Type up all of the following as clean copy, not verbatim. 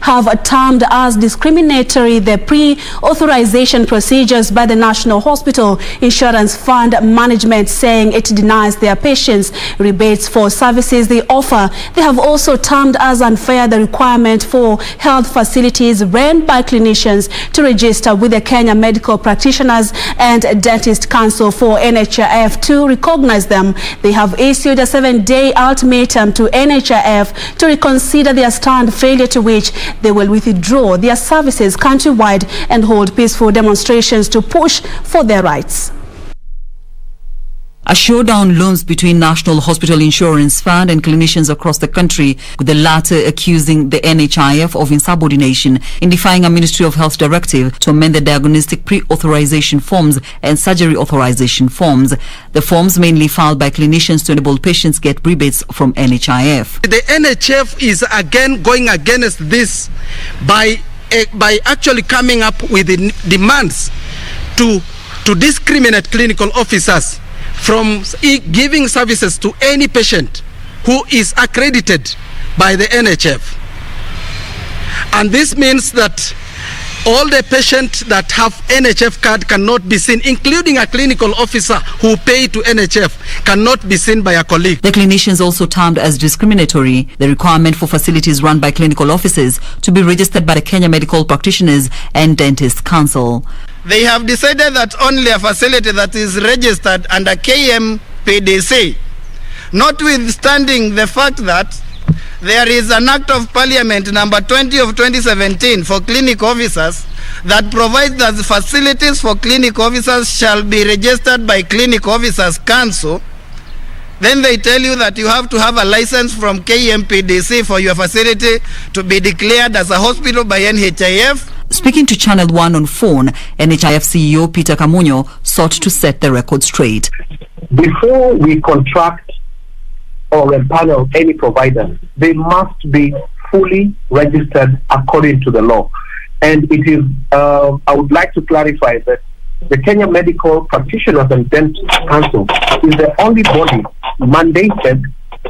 have termed as discriminatory the pre-authorization procedures by the National Hospital Insurance Fund Management, saying it denies their patients rebates for services they offer. They have also termed as unfair the requirement for health facilities run by clinicians to register with the Kenya Medical Practitioners and Dentist Council for NHIF to recognize them. They have issued a 7-day ultimatum to NHIF to reconsider their stand, failure to which they will withdraw their services countrywide and hold peaceful demonstrations to push for their rights. A showdown looms between National Hospital Insurance Fund and clinicians across the country, with the latter accusing the NHIF of insubordination in defying a Ministry of Health directive to amend the diagnostic pre-authorization forms and surgery authorization forms. The forms mainly filed by clinicians to enable patients get rebates from NHIF. The NHIF is again going against this by actually coming up with the demands to discriminate clinical officers from giving services to any patient who is accredited by the NHIF. And this means that all the patients that have NHIF card cannot be seen, including a clinical officer who pay to NHIF, cannot be seen by a colleague. The clinicians also termed as discriminatory the requirement for facilities run by clinical officers to be registered by the Kenya Medical Practitioners and Dentist Council. They have decided that only a facility that is registered under KMPDC, notwithstanding the fact that there is an Act of Parliament number 20 of 2017 for clinic officers that provides that the facilities for clinic officers shall be registered by Clinic Officers Council. Then they tell you that you have to have a license from KMPDC for your facility to be declared as a hospital by NHIF. Speaking to Channel 1 on phone, NHIF CEO Peter Kamunyo sought to set the record straight. Before we contract or empanel any provider, they must be fully registered according to the law. And it is, I would like to clarify that the Kenya Medical Practitioners and Dentist Council is the only body mandated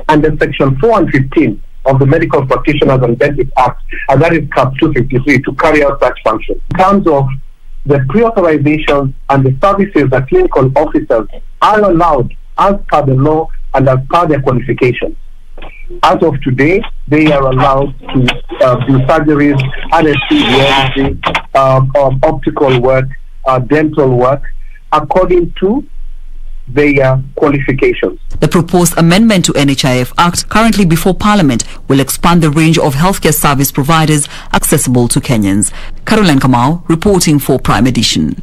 under Section 4 and 15 of the Medical Practitioners and Dentist Act, and that is Cap 253, to carry out such function. In terms of the pre-authorization and the services that clinical officers are allowed as per the law and as per their qualifications. As of today, they are allowed to do surgeries, anesthesiology, optical work, dental work, according to their qualifications. The proposed amendment to NHIF Act, currently before Parliament, will expand the range of healthcare service providers accessible to Kenyans. Caroline Kamau reporting for Prime Edition.